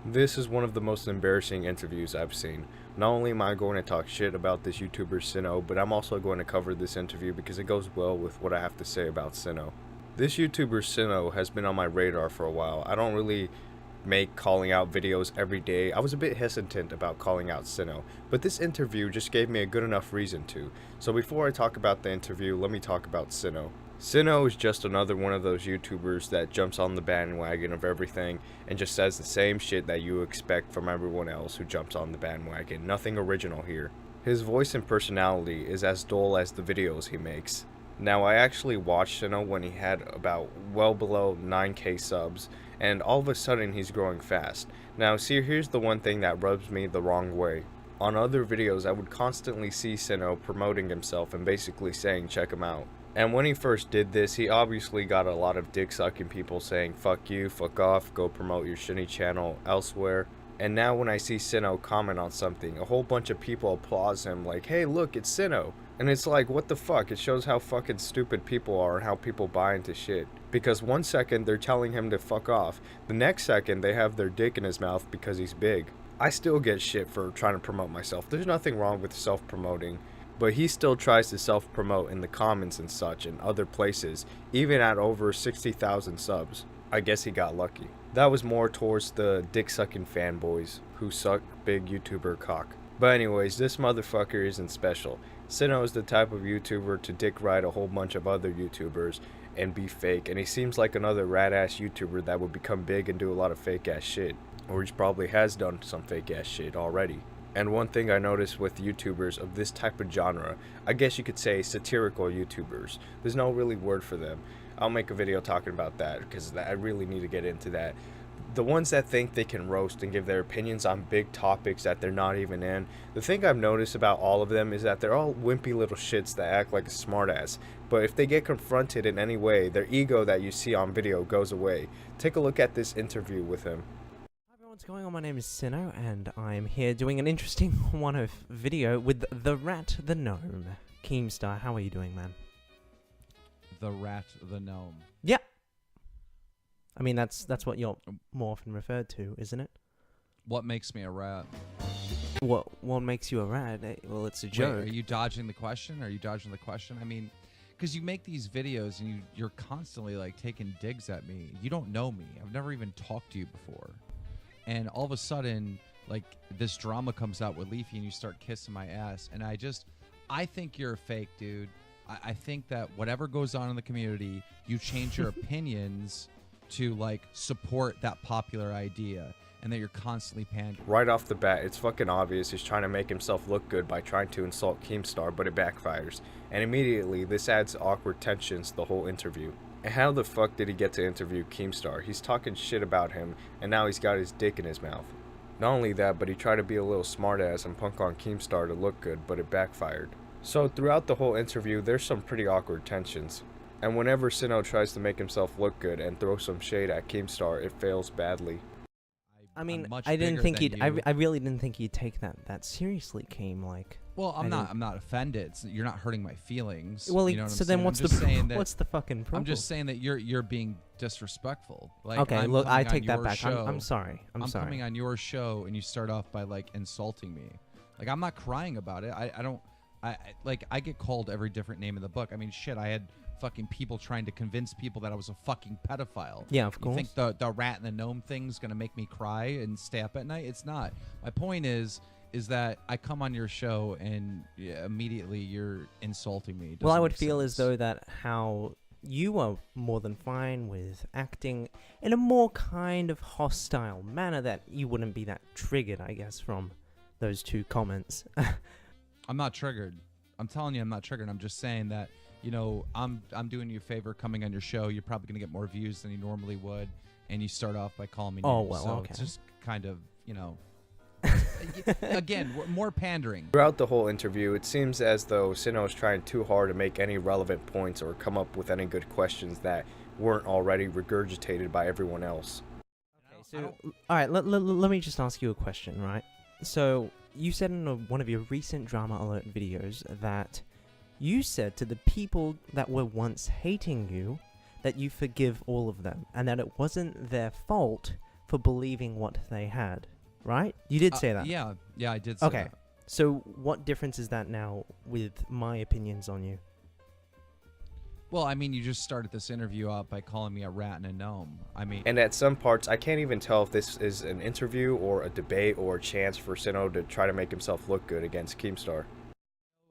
This is one of the most embarrassing interviews I've seen. Not only am I going to talk shit about this YouTuber Sinn0h, but I'm also going to cover this interview because it goes well with what I have to say about Sinn0h. This YouTuber Sinn0h has been on my radar for a while. I don't really make calling out videos every day. I was a bit hesitant about calling out Sinn0h, but this interview just gave me a good enough reason to. So before I talk about the interview, let me talk about Sinn0h. Sinn0h is just another one of those YouTubers that jumps on the bandwagon of everything and just says the same shit that you expect from everyone else who jumps on the bandwagon. Nothing original here. His voice and personality is as dull as the videos he makes. Now, I actually watched Sinn0h when he had about well below 9k subs, and all of a sudden he's growing fast. Now, see, here's the one thing that rubs me the wrong way. On other videos, I would constantly see Sinn0h promoting himself and basically saying, check him out. And when he first did this, he obviously got a lot of dick-sucking people saying, fuck you, fuck off, go promote your shitty channel elsewhere. And now when I see Sinn0h comment on something, a whole bunch of people applause him like, hey look, it's Sinn0h. And it's like, what the fuck? It shows how fucking stupid people are and how people buy into shit. Because one second they're telling him to fuck off, the next second they have their dick in his mouth because he's big. I still get shit for trying to promote myself. There's nothing wrong with self-promoting. But he still tries to self-promote in the comments and such and other places, even at over 60,000 subs. I guess he got lucky. That was more towards the dick-sucking fanboys who suck big YouTuber cock. But anyways, this motherfucker isn't special. Sinn0h is the type of YouTuber to dick ride a whole bunch of other YouTubers and be fake, and he seems like another rat-ass YouTuber that would become big and do a lot of fake-ass shit. Or he probably has done some fake-ass shit already. And one thing I noticed with YouTubers of this type of genre, I guess you could say satirical YouTubers, there's no really word for them. I'll make a video talking about that because I really need to get into that. The ones that think they can roast and give their opinions on big topics that they're not even in, the thing I've noticed about all of them is that they're all wimpy little shits that act like a smartass. But if they get confronted in any way, their ego that you see on video goes away. Take a look at this interview with him. What's going on? My name is Sinn0h, and I'm here doing an interesting one-off video with the rat, the gnome. Keemstar, how are you doing, man? The rat, the gnome. Yeah. I mean, that's what you're more often referred to, isn't it? What makes me a rat? What makes you a rat? Well, it's a joke. Wait, are you dodging the question? Are you dodging the question? I mean, because you make these videos and you're constantly like taking digs at me. You don't know me. I've never even talked to you before. And all of a sudden, like, this drama comes out with Leafy and you start kissing my ass. And I think you're a fake, dude. I think that whatever goes on in the community, you change your opinions to, like, support that popular idea. And that you're constantly pandering. Right off the bat, it's fucking obvious he's trying to make himself look good by trying to insult Keemstar, but it backfires. And immediately, this adds awkward tensions to the whole interview. And how the fuck did he get to interview Keemstar? He's talking shit about him, and now he's got his dick in his mouth. Not only that, but he tried to be a little smartass and punk on Keemstar to look good, but it backfired. So throughout the whole interview, there's some pretty awkward tensions. And whenever Sinn0h tries to make himself look good and throw some shade at Keemstar, it fails badly. I mean, I really didn't think you'd take that seriously, Keem. Like, well, I'm not offended. You're not hurting my feelings. Well, you know what so I'm then saying? what's the fucking problem? I'm just saying that you're being disrespectful. Like, okay, look, I take that back. Show, I'm sorry. I'm sorry. coming on your show and you start off by like insulting me. Like, I'm not crying about it. I get called every different name in the book. I mean, shit, I had fucking people trying to convince people that I was a fucking pedophile. Yeah, of course. You think the rat and the gnome thing's gonna make me cry and stay up at night? It's not. My point is that I come on your show and immediately you're insulting me. Well, I would feel as though that how you are more than fine with acting in a more kind of hostile manner, that you wouldn't be that triggered, I guess, from those two comments. I'm not triggered. I'm telling you, I'm not triggered. I'm just saying that, you know, I'm doing you a favor coming on your show. You're probably going to get more views than you normally would, and you start off by calling me names. Oh, well, so okay. It's just kind of, you know, again, more pandering. Throughout the whole interview, it seems as though Sinn0h is trying too hard to make any relevant points or come up with any good questions that weren't already regurgitated by everyone else. Okay, so, alright, let me just ask you a question, right? So, you said in one of your recent Drama Alert videos that you said to the people that were once hating you that you forgive all of them, and that it wasn't their fault for believing what they had, right? You did say that. Yeah, I did say Okay. that. So what difference is that now with my opinions on you? Well, I mean, you just started this interview out by calling me a rat and a gnome. I mean, And at some parts, I can't even tell if this is an interview or a debate or a chance for Sinn0h to try to make himself look good against Keemstar.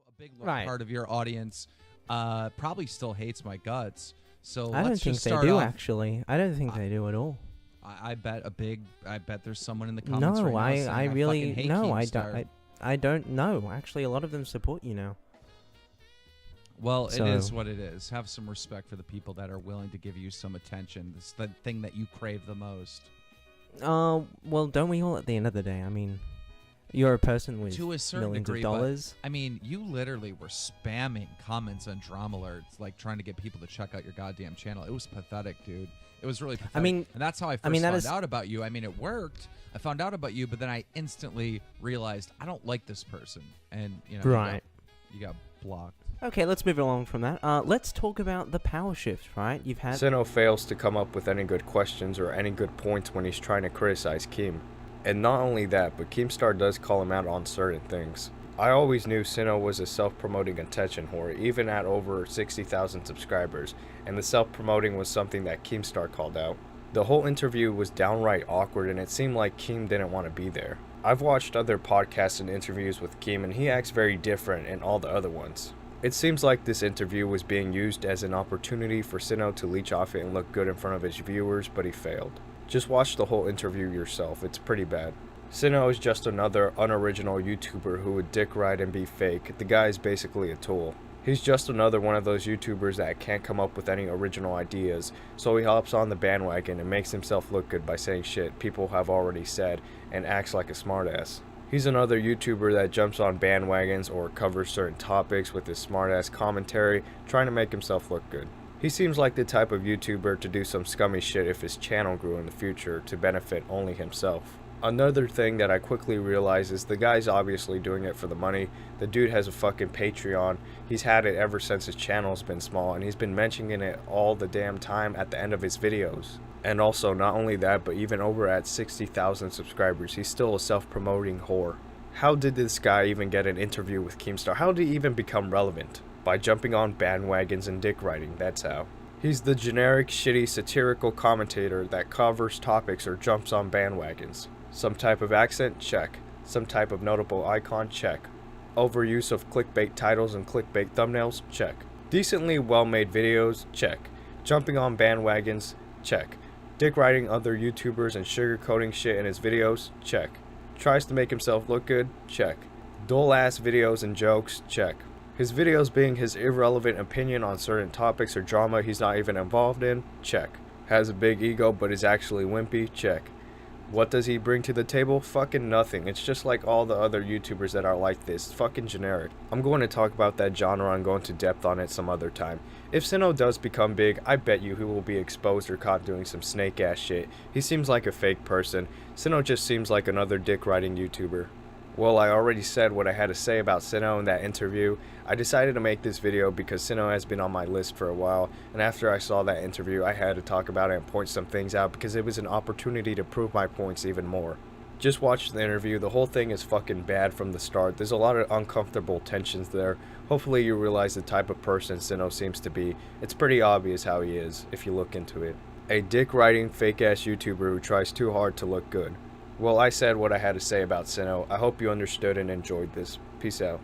a big Right. part of your audience probably still hates my guts. So I don't let's think just they start do, off. actually. I don't think they do at all. I bet there's someone in the comments No, right now saying, I really fucking hate no, Keemstar. I don't know. Actually, a lot of them support you now. Well, So- it is what it is. Have some respect for the people that are willing to give you some attention. It's the thing that you crave the most. Well, don't we all at the end of the day? I mean, you're a person with To a certain millions degree, of dollars. I mean, you literally were spamming comments on Drama Alerts, like trying to get people to check out your goddamn channel. It was pathetic, dude. It was really pathetic. mean- and that's how I first I mean, that found is- out about you. I mean, it worked. I found out about you, but then I instantly realized I don't like this person, and you know, Right. you got blocked. Okay, let's move along from that. Let's talk about the power shift, right? You've had... Sinn0h fails to come up with any good questions or any good points when he's trying to criticize Keem. And not only that, but Keemstar does call him out on certain things. I always knew Sinn0h was a self-promoting attention whore, even at over 60,000 subscribers, and the self-promoting was something that Keemstar called out. The whole interview was downright awkward, and it seemed like Keem didn't want to be there. I've watched other podcasts and interviews with Keem, and he acts very different in all the other ones. It seems like this interview was being used as an opportunity for Sinn0h to leech off it and look good in front of his viewers, but he failed. Just watch the whole interview yourself, it's pretty bad. Sinn0h is just another unoriginal YouTuber who would dick ride and be fake. The guy is basically a tool. He's just another one of those YouTubers that can't come up with any original ideas, so he hops on the bandwagon and makes himself look good by saying shit people have already said and acts like a smartass. He's another YouTuber that jumps on bandwagons or covers certain topics with his smartass commentary, trying to make himself look good. He seems like the type of YouTuber to do some scummy shit if his channel grew in the future to benefit only himself. Another thing that I quickly realized is the guy's obviously doing it for the money. The dude has a fucking Patreon. He's had it ever since his channel's been small, and he's been mentioning it all the damn time at the end of his videos. And also, not only that, but even over at 60,000 subscribers, he's still a self-promoting whore. How did this guy even get an interview with Keemstar? How did he even become relevant? By jumping on bandwagons and dick riding, that's how. He's the generic, shitty, satirical commentator that covers topics or jumps on bandwagons. Some type of accent? Check. Some type of notable icon? Check. Overuse of clickbait titles and clickbait thumbnails? Check. Decently well-made videos? Check. Jumping on bandwagons? Check. Dick riding other YouTubers and sugarcoating shit in his videos? Check. Tries to make himself look good? Check. Dull-ass videos and jokes? Check. His videos being his irrelevant opinion on certain topics or drama he's not even involved in? Check. Has a big ego but is actually wimpy? Check. What does he bring to the table? Fucking nothing. It's just like all the other YouTubers that are like this. Fucking generic. I'm going to talk about that genre and go into depth on it some other time. If Sinn0h does become big, I bet you he will be exposed or caught doing some snake ass shit. He seems like a fake person. Sinn0h just seems like another dick riding YouTuber. Well, I already said what I had to say about Sinn0h in that interview. I decided to make this video because Sinn0h has been on my list for a while, and after I saw that interview, I had to talk about it and point some things out because it was an opportunity to prove my points even more. Just watch the interview. The whole thing is fucking bad from the start. There's a lot of uncomfortable tensions there. Hopefully you realize the type of person Sinn0h seems to be. It's pretty obvious how he is, if you look into it. A dick-riding, fake-ass YouTuber who tries too hard to look good. Well, I said what I had to say about Sinn0h. I hope you understood and enjoyed this. Peace out.